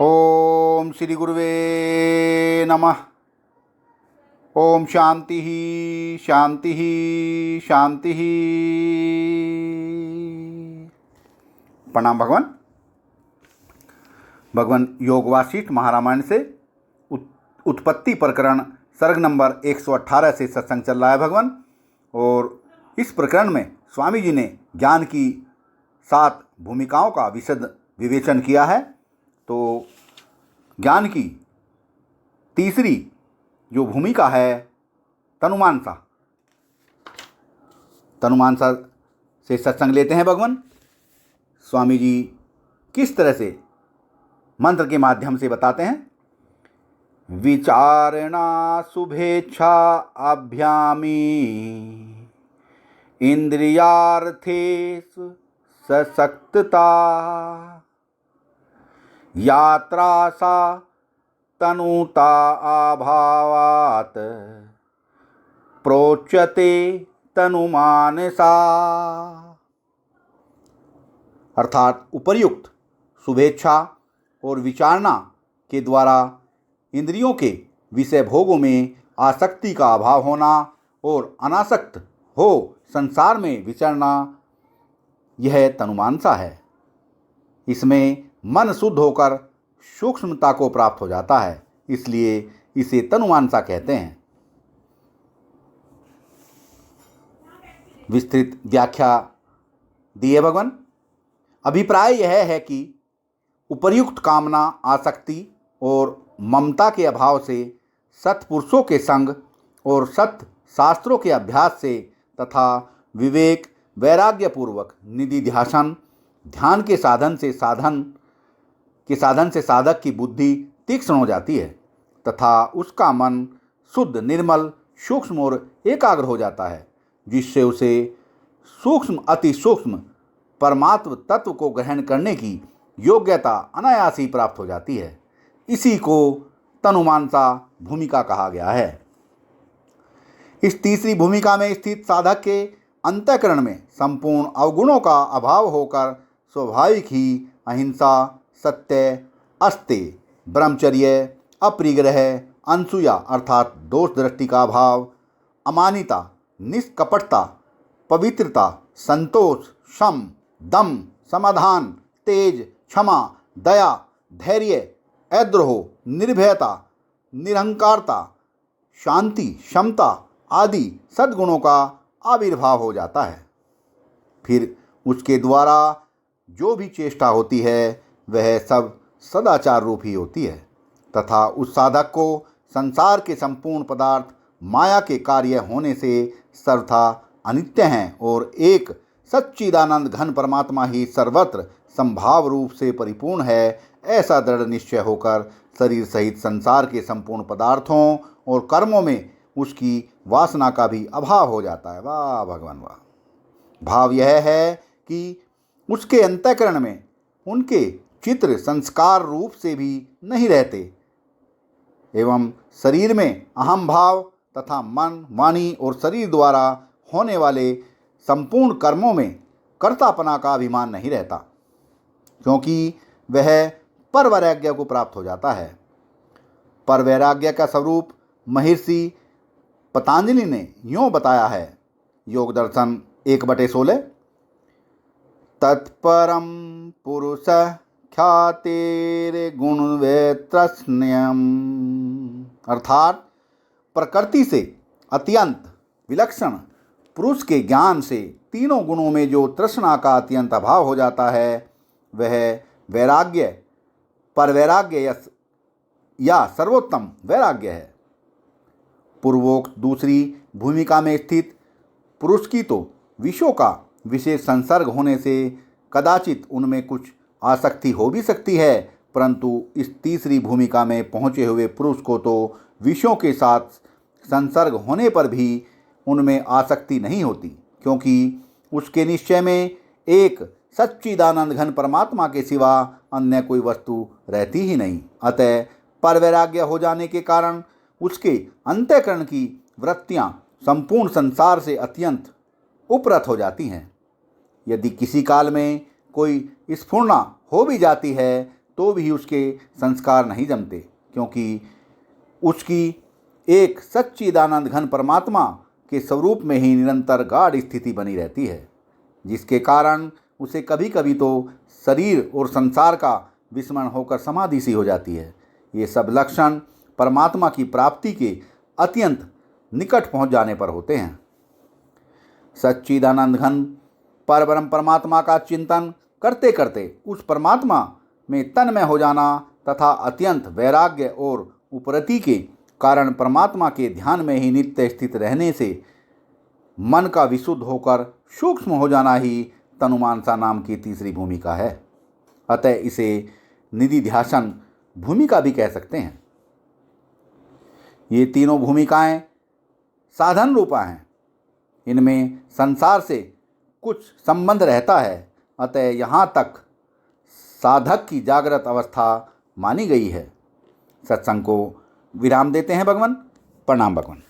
ओम श्री गुरुवे नमः। ओम शांति ही शांति ही शांति ही। प्रणाम भगवान। भगवान योग वासिष्ठ महारामायण से उत्पत्ति प्रकरण सर्ग नंबर 118 से सत्संग चल रहा है भगवान। और इस प्रकरण में स्वामी जी ने ज्ञान की 7 भूमिकाओं का विशद विवेचन किया है। तो ज्ञान की तीसरी जो भूमिका है तनुमानसा से सत्संग लेते हैं भगवान। स्वामी जी किस तरह से मंत्र के माध्यम से बताते हैं। विचारणा शुभेच्छा अभ्यामी इंद्रियार्थेषु सशक्तता यात्रा सा तनुता अभावात् प्रोच्यते तनुमानसा। अर्थात उपर्युक्त शुभेच्छा और विचारणा के द्वारा इंद्रियों के विषय भोगों में आसक्ति का अभाव होना और अनासक्त हो संसार में विचरना, यह तनुमानसा है। इसमें मन शुद्ध होकर सूक्ष्मता को प्राप्त हो जाता है, इसलिए इसे तनुमानसा कहते हैं। विस्तृत व्याख्या दी है भगवान। अभिप्राय यह है कि उपर्युक्त कामना, आसक्ति और ममता के अभाव से सत्पुरुषों के संग और सत्य शास्त्रों के अभ्यास से तथा विवेक वैराग्यपूर्वक निधि ध्यान के साधन से साधक की बुद्धि तीक्ष्ण हो जाती है तथा उसका मन शुद्ध, निर्मल, सूक्ष्म और एकाग्र हो जाता है, जिससे उसे सूक्ष्म अति सूक्ष्म परमात्म तत्व को ग्रहण करने की योग्यता अनायास ही प्राप्त हो जाती है। इसी को तनुमानसा भूमिका कहा गया है। इस तीसरी भूमिका में स्थित साधक के अंतःकरण में संपूर्ण अवगुणों का अभाव होकर स्वाभाविक ही अहिंसा, सत्य, अस्तेय, ब्रह्मचर्य, अपरिग्रह, अनसूया अर्थात दोष दृष्टि का अभाव, अमानिता, निष्कपटता, पवित्रता, संतोष, शम, दम, समाधान, तेज, क्षमा, दया, धैर्य, अद्रोह, निर्भयता, निरहंकारता, शांति, क्षमता आदि सद्गुणों का आविर्भाव हो जाता है। फिर उसके द्वारा जो भी चेष्टा होती है वह सब सदाचार रूप ही होती है तथा उस साधक को संसार के संपूर्ण पदार्थ माया के कार्य होने से सर्वथा अनित्य हैं और एक सच्चिदानंद घन परमात्मा ही सर्वत्र संभाव रूप से परिपूर्ण है, ऐसा दृढ़ निश्चय होकर शरीर सहित संसार के संपूर्ण पदार्थों और कर्मों में उसकी वासना का भी अभाव हो जाता है। वाह भगवान वाह। भाव यह है कि उसके अंतःकरण में उनके चित्र संस्कार रूप से भी नहीं रहते एवं शरीर में अहम भाव तथा मन, वाणी और शरीर द्वारा होने वाले संपूर्ण कर्मों में कर्तापना का अभिमान नहीं रहता, क्योंकि वह परवैराग्य को प्राप्त हो जाता है। परवैराग्य का स्वरूप महर्षि पतंजलि ने यूँ बताया है। योग दर्शन 1/16 तत्परम पुरुष ख्यातेरे गुण वैत्रस्न्यम। अर्थात प्रकृति से अत्यंत विलक्षण पुरुष के ज्ञान से तीनों गुणों में जो तृष्णा का अत्यंत अभाव हो जाता है वह वैराग्य, परवैराग्य या सर्वोत्तम वैराग्य है। पूर्वोक्त दूसरी भूमिका में स्थित पुरुष की तो विषयों का विशेष संसर्ग होने से कदाचित उनमें कुछ आसक्ति हो भी सकती है, परंतु इस तीसरी भूमिका में पहुँचे हुए पुरुष को तो विषयों के साथ संसर्ग होने पर भी उनमें आसक्ति नहीं होती, क्योंकि उसके निश्चय में एक सच्चिदानंद घन परमात्मा के सिवा अन्य कोई वस्तु रहती ही नहीं। अतः परवैराग्य हो जाने के कारण उसके अंतःकरण की वृत्तियाँ संपूर्ण संसार से अत्यंत उपरत हो जाती हैं। यदि किसी काल में कोई स्फुरणा हो भी जाती है तो भी उसके संस्कार नहीं जमते, क्योंकि उसकी एक सच्चिदानंद घन परमात्मा के स्वरूप में ही निरंतर गाढ़ स्थिति बनी रहती है, जिसके कारण उसे कभी कभी तो शरीर और संसार का विस्मरण होकर समाधि सी हो जाती है। ये सब लक्षण परमात्मा की प्राप्ति के अत्यंत निकट पहुंच जाने पर होते हैं। सच्चिदानंद घन परब्रह्म परमात्मा का चिंतन करते करते उस परमात्मा में तन्मय हो जाना तथा अत्यंत वैराग्य और उपरति के कारण परमात्मा के ध्यान में ही नित्य स्थित रहने से मन का विशुद्ध होकर सूक्ष्म हो जाना ही तनुमानसा नाम की तीसरी भूमिका है। अतः इसे निधिध्यासन भूमिका भी कह सकते हैं। ये तीनों भूमिकाएं साधन रूपा हैं। इनमें संसार से कुछ संबंध रहता है, अतः यहाँ तक साधक की जागृत अवस्था मानी गई है। सत्संग को विराम देते हैं भगवान। प्रणाम भगवान।